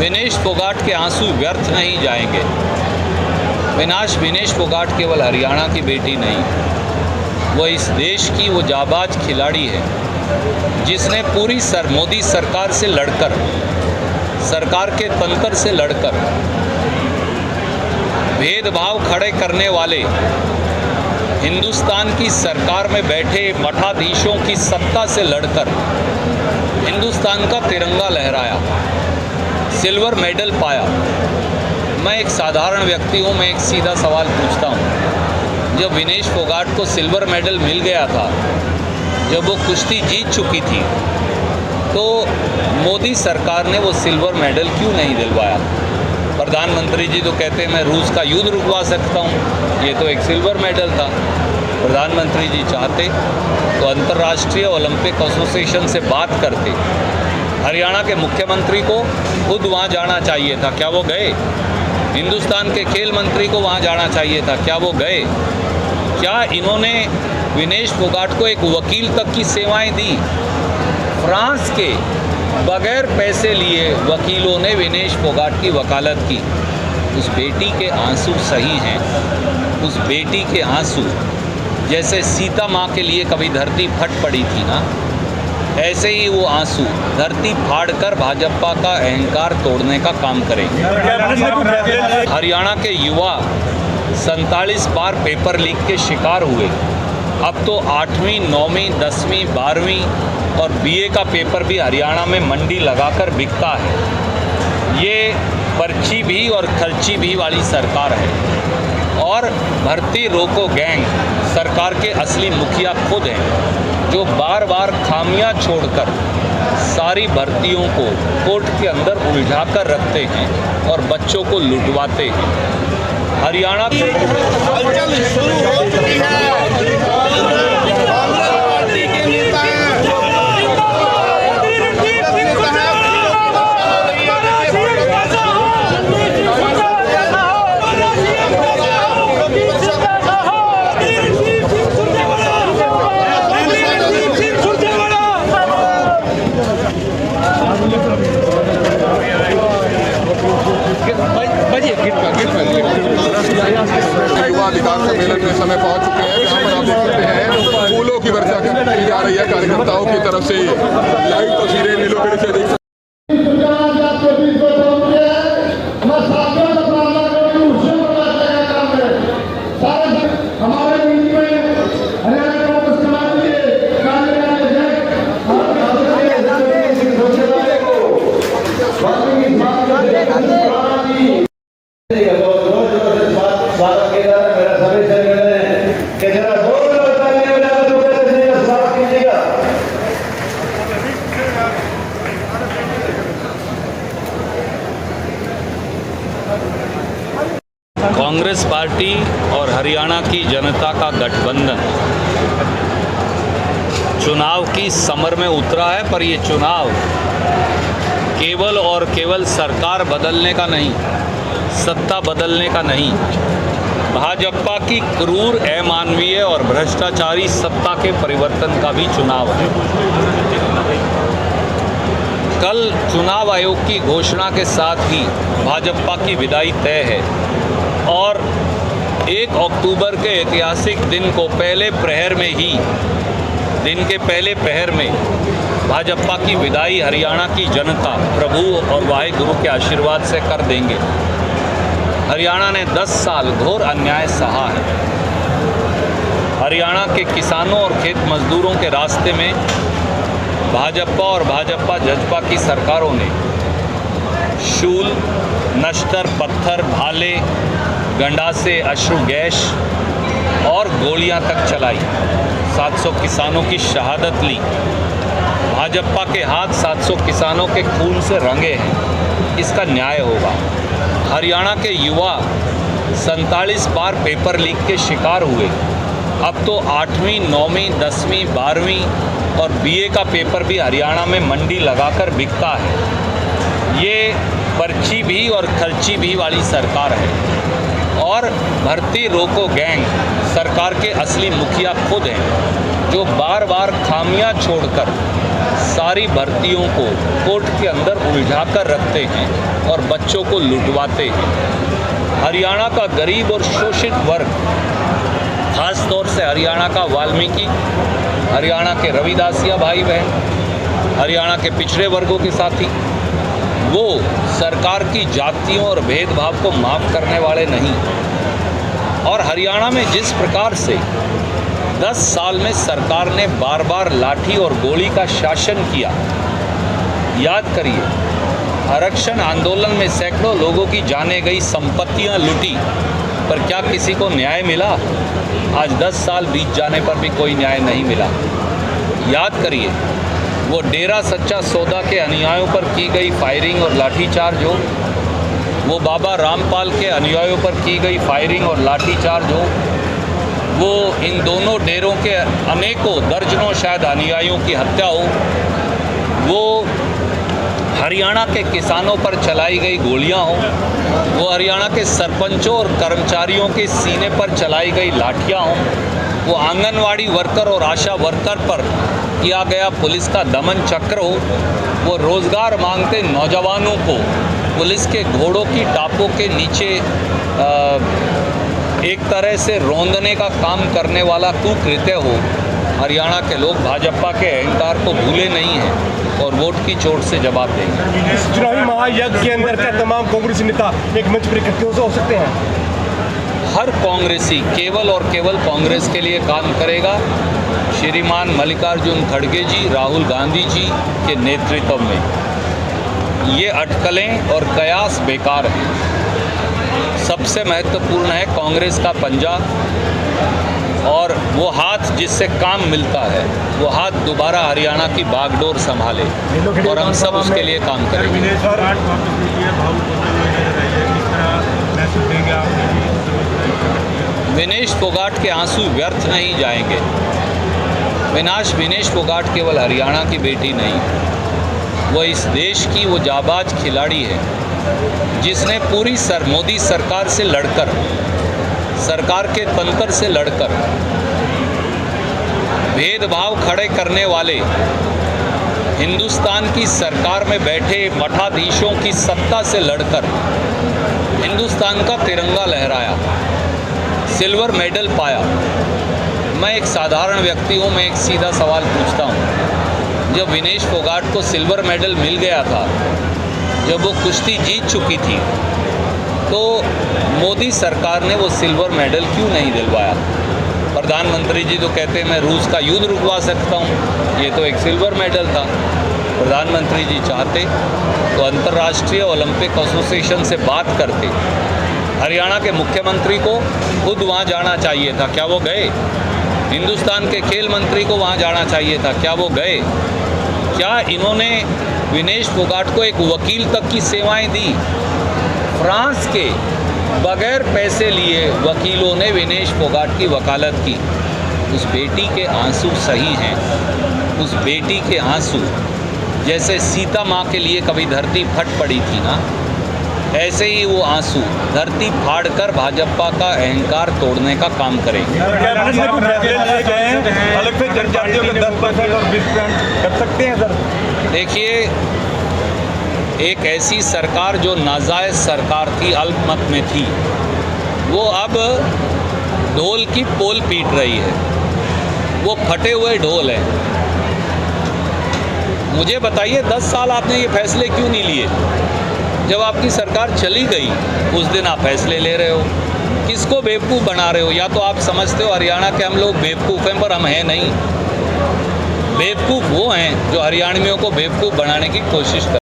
विनेश फोगाट के आंसू व्यर्थ नहीं जाएंगे। विनेश फोगाट केवल हरियाणा की बेटी नहीं, वो इस देश की वो जाबाज खिलाड़ी है जिसने पूरी मोदी सरकार से लड़कर, सरकार के तंत्र से लड़कर, भेदभाव खड़े करने वाले हिंदुस्तान की सरकार में बैठे मठाधीशों की सत्ता से लड़कर हिंदुस्तान का तिरंगा लहराया, सिल्वर मेडल पाया। मैं एक साधारण व्यक्ति हूँ, मैं एक सीधा सवाल पूछता हूँ। जब विनेश फोगाट को सिल्वर मेडल मिल गया था, जब वो कुश्ती जीत चुकी थी, तो मोदी सरकार ने वो सिल्वर मेडल क्यों नहीं दिलवाया? प्रधानमंत्री जी तो कहते हैं मैं रूस का युद्ध रुकवा सकता हूँ, ये तो एक सिल्वर मेडल था। प्रधानमंत्री जी चाहते तो अंतर्राष्ट्रीय ओलंपिक एसोसिएशन से बात करते, हरियाणा के मुख्यमंत्री को खुद वहाँ जाना चाहिए था, क्या वो गए? हिंदुस्तान के खेल मंत्री को वहाँ जाना चाहिए था, क्या वो गए? क्या इन्होंने विनेश फोगाट को एक वकील तक की सेवाएं दी? फ्रांस के बगैर पैसे लिए वकीलों ने विनेश फोगाट की वकालत की। उस बेटी के आंसू सही हैं, उस बेटी के आंसू जैसे सीता माँ के लिए कभी धरती फट पड़ी थी ना, ऐसे ही वो आंसू धरती फाड़कर भाजपा का अहंकार तोड़ने का काम करेंगे। हरियाणा के युवा 47 बार पेपर लीक के शिकार हुए। अब तो 8वीं, 9वीं, 10वीं, 12वीं और बीए का पेपर भी हरियाणा में मंडी लगाकर बिकता है। ये पर्ची भी और खर्ची भी वाली सरकार है। और भर्ती रोको गैंग सरकार के असली मुखिया खुद हैं, जो बार बार खामियां छोड़कर सारी भर्तियों को कोर्ट के अंदर उलझा कर रखते हैं और बच्चों को लुटवाते हैं। हरियाणा युवा अधिकार सम्मेलन में समय पहुंच चुके हैं, जहां पर आप देख सकते हैं फूलों की वर्षा की जा रही है कार्यकर्ताओं की तरफ से। लाइव तस्वीरें नीलोखेड़ी से देख सकते हैं। कांग्रेस पार्टी और हरियाणा की जनता का गठबंधन चुनाव की समर में उतरा है, पर ये चुनाव केवल और केवल सरकार बदलने का नहीं, सत्ता बदलने का नहीं, भाजपा की क्रूर, अमानवीय और भ्रष्टाचारी सत्ता के परिवर्तन का भी चुनाव है। कल चुनाव आयोग की घोषणा के साथ ही भाजपा की विदाई तय है और 1 अक्टूबर के ऐतिहासिक दिन को पहले प्रहर में ही, दिन के पहले प्रहर में भाजपा की विदाई हरियाणा की जनता प्रभु और वाहिगुरु के आशीर्वाद से कर देंगे। हरियाणा ने 10 साल घोर अन्याय सहा है। हरियाणा के किसानों और खेत मजदूरों के रास्ते में भाजपा और भाजपा जजपा की सरकारों ने शूल, नश्तर, पत्थर, भाले, गंडासे, अश्रु गैस और गोलियां तक चलाई। 700 किसानों की शहादत ली। भाजपा के हाथ 700 किसानों के खून से रंगे हैं। इसका न्याय होगा। हरियाणा के युवा 47 बार पेपर लीक के शिकार हुए। अब तो 8वीं, 9वीं, 10वीं, 12वीं और बीए का पेपर भी हरियाणा में मंडी लगाकर बिकता है। ये पर्ची भी और खर्ची भी वाली सरकार है। और भर्ती रोको गैंग सरकार के असली मुखिया खुद हैं, जो बार बार खामियां छोड़कर सारी भर्तियों को कोर्ट के अंदर उलझाकर रखते हैं और बच्चों को लुटवाते हैं। हरियाणा का गरीब और शोषित वर्ग, खास तौर से हरियाणा का वाल्मीकि, हरियाणा के रविदासिया भाई बहन, हरियाणा के पिछड़े वर्गों के साथी, वो सरकार की जातियों और भेदभाव को माफ़ करने वाले नहीं। और हरियाणा में जिस प्रकार से 10 साल में सरकार ने बार बार लाठी और गोली का शासन किया, याद करिए, आरक्षण आंदोलन में सैकड़ों लोगों की जाने गई संपत्तियां लूटी, पर क्या किसी को न्याय मिला? आज 10 साल बीत जाने पर भी कोई न्याय नहीं मिला। याद करिए, वो डेरा सच्चा सौदा के अनुयायियों पर की गई फायरिंग और लाठीचार्ज हो, वो बाबा रामपाल के अनुयायियों पर की गई फायरिंग और लाठीचार्ज हो, वो इन दोनों डेरों के अनेकों दर्जनों शायद अनुयायियों की हत्या हो, वो हरियाणा के किसानों पर चलाई गई गोलियां हो, वो हरियाणा के सरपंचों और कर्मचारियों के सीने पर चलाई गई लाठियां हो, वो आंगनवाड़ी वर्कर और आशा वर्कर पर किया गया पुलिस का दमन चक्र हो, वो रोज़गार मांगते नौजवानों को पुलिस के घोड़ों की टापों के नीचे एक तरह से रौंदने का काम करने वाला कुकृत्य हो, हरियाणा के लोग भाजपा के अहंकार को भूले नहीं हैं और वोट की चोट से जवाब देंगे। इस चुनावी महायज्ञ के अंदर क्या तमाम कांग्रेसी नेता एक मंच पर इकट्ठे हो सकते हैं? हर कांग्रेसी केवल और केवल कांग्रेस के लिए काम करेगा। श्रीमान मल्लिकार्जुन खड़गे जी, राहुल गांधी जी के नेतृत्व में ये अटकलें और कयास बेकार हैं। सबसे महत्वपूर्ण है कांग्रेस का पंजा, और वो हाथ जिससे काम मिलता है, वो हाथ दोबारा हरियाणा की बागडोर संभाले, और हम सब उसके लिए काम करेंगे। विनेश फोगाट के आंसू व्यर्थ नहीं जाएंगे। विनेश फोगाट केवल हरियाणा की बेटी नहीं, वो इस देश की वो जाबाज खिलाड़ी है जिसने पूरी मोदी सरकार से लड़कर, सरकार के तंत्र से लड़कर, भेदभाव खड़े करने वाले हिंदुस्तान की सरकार में बैठे मठाधीशों की सत्ता से लड़कर हिंदुस्तान का तिरंगा लहराया, सिल्वर मेडल पाया। मैं एक साधारण व्यक्ति हूँ, मैं एक सीधा सवाल पूछता हूँ, जब विनेश फोगाट को सिल्वर मेडल मिल गया था, जब वो कुश्ती जीत चुकी थी, तो मोदी सरकार ने वो सिल्वर मेडल क्यों नहीं दिलवाया? प्रधानमंत्री जी तो कहते हैं मैं रूस का युद्ध रुकवा सकता हूँ, ये तो एक सिल्वर मेडल था। प्रधानमंत्री जी चाहते तो अंतर्राष्ट्रीय ओलंपिक एसोसिएशन से बात करते, हरियाणा के मुख्यमंत्री को खुद वहाँ जाना चाहिए था, क्या वो गए? हिंदुस्तान के खेल मंत्री को वहाँ जाना चाहिए था, क्या वो गए? क्या इन्होंने विनेश फोगाट को एक वकील तक की सेवाएं दी? फ्रांस के बगैर पैसे लिए वकीलों ने विनेश फोगाट की वकालत की। उस बेटी के आंसू सही हैं, उस बेटी के आंसू जैसे सीता माँ के लिए कभी धरती फट पड़ी थी ना, ऐसे ही वो आंसू धरती फाड़कर भाजपा का अहंकार तोड़ने का काम करेंगे। अलग से जनजातियों के 10% और 20% कर सकते हैं सर? देखिए, एक ऐसी सरकार जो नाजायज सरकार थी, अल्पमत में थी, वो अब ढोल की पोल पीट रही है, वो फटे हुए ढोल हैं। मुझे बताइए 10 साल आपने ये फैसले क्यों नहीं लिए? जब आपकी सरकार चली गई उस दिन आप फैसले ले रहे हो, किसको बेवकूफ़ बना रहे हो? या तो आप समझते हो हरियाणा के हम लोग बेवकूफ़ हैं, पर हम हैं नहीं। बेवकूफ़ वो हैं जो हरियाणवियों को बेवकूफ़ बनाने की कोशिश कर